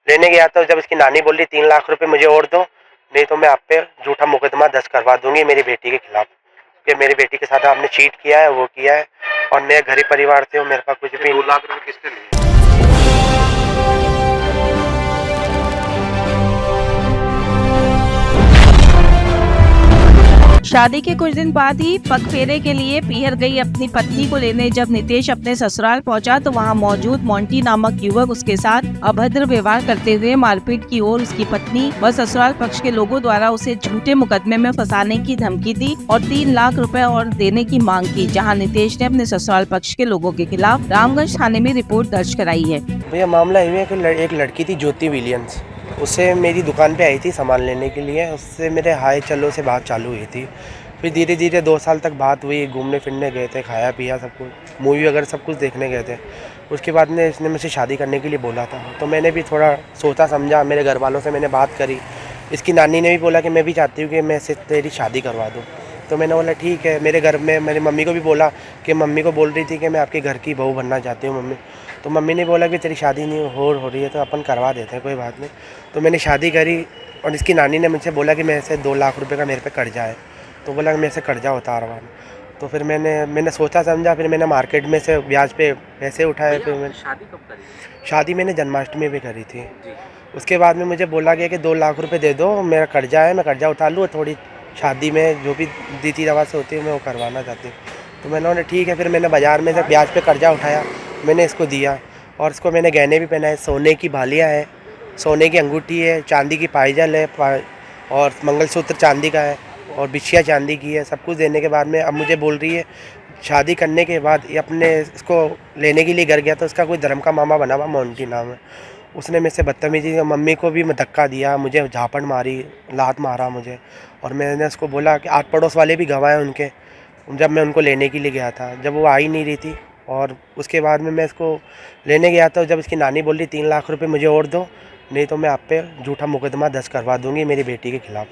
लेने गया तो जब इसकी नानी बोल रही 3 लाख रुपए मुझे और दो, नहीं तो मैं आप पे झूठा मुकदमा दर्ज करवा दूंगी मेरी बेटी के खिलाफ, कि मेरी बेटी के साथ आपने चीट किया है, वो किया है, और मेरे गरीब परिवार से मेरे पास कुछ भी। 2 लाख रुपए किसने लिए? शादी के कुछ दिन बाद ही पगफेरे के लिए पीहर गई अपनी पत्नी को लेने जब नितेश अपने ससुराल पहुंचा तो वहां मौजूद मोंटी नामक युवक उसके साथ अभद्र व्यवहार करते हुए मारपीट की ओर उसकी पत्नी व ससुराल पक्ष के लोगों द्वारा उसे झूठे मुकदमे में फंसाने की धमकी दी और 3 लाख रुपए और देने की मांग की, जहाँ नितेश ने अपने ससुराल पक्ष के लोगों के खिलाफ रामगंज थाने में रिपोर्ट दर्ज कराई है। भैया मामला ये है कि एक लड़की थी ज्योति विलियम्स, उससे मेरी दुकान पे आई थी सामान लेने के लिए, उससे मेरे हाय चलो से बात चालू हुई थी। फिर धीरे धीरे 2 साल तक बात हुई, घूमने फिरने गए थे, खाया पिया सब कुछ, मूवी वगैरह सब कुछ देखने गए थे। उसके बाद में इसने मुझसे शादी करने के लिए बोला था, तो मैंने भी थोड़ा सोचा समझा, मेरे घर वालों से मैंने बात करी। इसकी नानी ने भी बोला कि मैं भी चाहती हूँ कि मैं इससे तेरी शादी करवा दूँ। तो मैंने बोला ठीक है। मेरे घर में मेरी मम्मी को भी बोला कि मम्मी को बोल रही थी कि मैं आपके घर की बहू बनना चाहती हूँ मम्मी। तो मम्मी ने बोला कि तेरी शादी नहीं हो रही है तो अपन करवा देते हैं, कोई बात नहीं। तो मैंने शादी करी और इसकी नानी ने मुझसे बोला कि मेरे से 2 लाख रुपए का मेरे पे कर्जा है, तो बोला कि मेरे से कर्जा उतारवाना। तो फिर मैंने सोचा समझा, फिर मैंने मार्केट में से ब्याज पे पैसे उठाए। फिर मैंने शादी कब करी? शादी मैंने जन्माष्टमी पे करी थी। जी। उसके बाद में मुझे बोला गया कि 2 लाख रुपए दे दो, मेरा कर्जा है, मैं कर्जा उतार लूँ, थोड़ी शादी में जो भी रीति रिवाज से होती है मैं वो करवाना चाहती हूँ। तो मैंने बोला ठीक है। फिर मैंने बाज़ार में से ब्याज पे कर्जा उठाया, मैंने इसको दिया और इसको मैंने गहने भी पहनाए, सोने की बालियाँ हैं, सोने की अंगूठी है, चांदी की पायजल है, और मंगलसूत्र चांदी का है और बिछिया चांदी की है। सब कुछ देने के बाद में अब मुझे बोल रही है शादी करने के बाद ये अपने इसको लेने के लिए घर गया तो उसका कोई धर्म का मामा बना हुआ मोंटी नाम है, उसने मेरे से बदतमीजी, मम्मी को भी धक्का दिया, मुझे झापड़ मारी, लात मारा मुझे। और मैंने उसको बोला कि आस पड़ोस वाले भी गवाह हैं उनके, जब मैं उनको लेने के लिए गया था, जब वो आ ही नहीं रही थी। और उसके बाद में मैं इसको लेने गया था, जब इसकी नानी बोल रही 3 लाख रुपए मुझे और दो, नहीं तो मैं आप पे झूठा मुकदमा दर्ज करवा दूंगी मेरी बेटी के खिलाफ,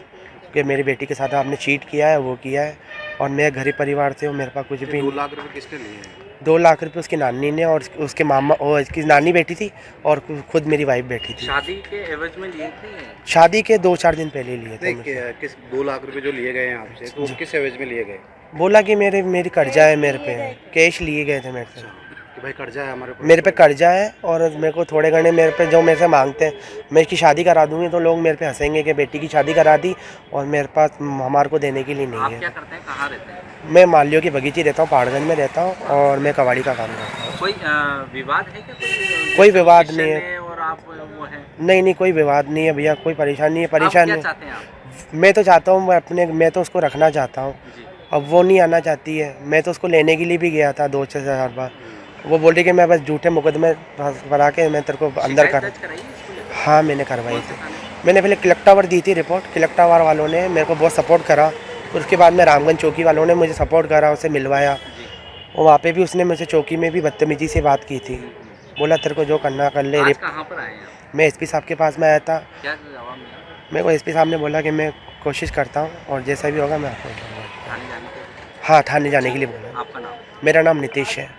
कि मेरी बेटी के साथ आपने चीट किया है, वो किया है, और मेरे गरीब परिवार से मेरे पास कुछ भी। 2 लाख रुपए किसने लिए हैं? 2 लाख रुपए उसकी नानी ने और उसके मामा, और इसकी नानी बैठी थी और खुद मेरी वाइफ बैठी थी। शादी के एवज में लिए थे? शादी के 2-4 दिन पहले लिए थे। किस 2 लाख रुपए जो लिए गए हैं आपसे, तो किस एवज में लिए गए? बोला कि मेरी कर्जा है, मेरे पे कैश लिए गए थे मेरे से, कि भाई कर्जा है हमारे ऊपर। मेरे पे कर्जा है और मेरे को थोड़े घने मेरे पे जो मेरे से मांगते हैं, मैं इसकी शादी करा दूंगी तो लोग मेरे पे हंसेंगे कि बेटी की शादी करा दी और मेरे पास हमारे को देने के लिए नहीं आप है। क्या करते हैं, कहाँ रहते हैं? मैं मालियों की बगीची रहता हूँ, पहाड़गंज में रहता हूँ और मैं कबाड़ी का काम करता हूँ। कोई विवाद है क्या? कोई विवाद नहीं है। और आप वो है? नहीं, कोई विवाद नहीं है भैया, कोई परेशानी नहीं है। आप परेशान क्या नहीं, चाहते हैं आप? मैं तो चाहता हूँ मैं तो उसको रखना चाहता हूँ। जी। अब वो नहीं आना चाहती है। मैं तो उसको लेने के लिए भी गया था 2-6 हज़ार बार। वो बोल रही कि मैं बस झूठे मुकदमे बना के मैं तेरे को अंदर कर। शिकायत दर्ज कराई है इसको लेकर? हाँ, मैंने करवाई कौन से थी। थाने में? मैंने पहले कलेक्टावर दी थी रिपोर्ट, कलेक्टावर वालों ने मेरे को बहुत सपोर्ट करा। उसके बाद में रामगंज चौकी वालों ने मुझे सपोर्ट करा, उसे मिलवाया। जी। और वहाँ पे भी उसने मुझसे चौकी में भी बदतमीजी से बात की थी, बोला तेरे को जो करना कर ले। आज कहाँ पर आए हैं आप? मैं एसपी साहब के पास में आया था। क्या जवाब मिला? मेरे को एसपी साहब ने बोला कि मैं कोशिश करता हूँ और जैसा भी होगा मैं आपको बताऊँगा। थाने जाने के? हाँ, थाने जाने के लिए बोला। आपका नाम? मेरा नाम नितेश है।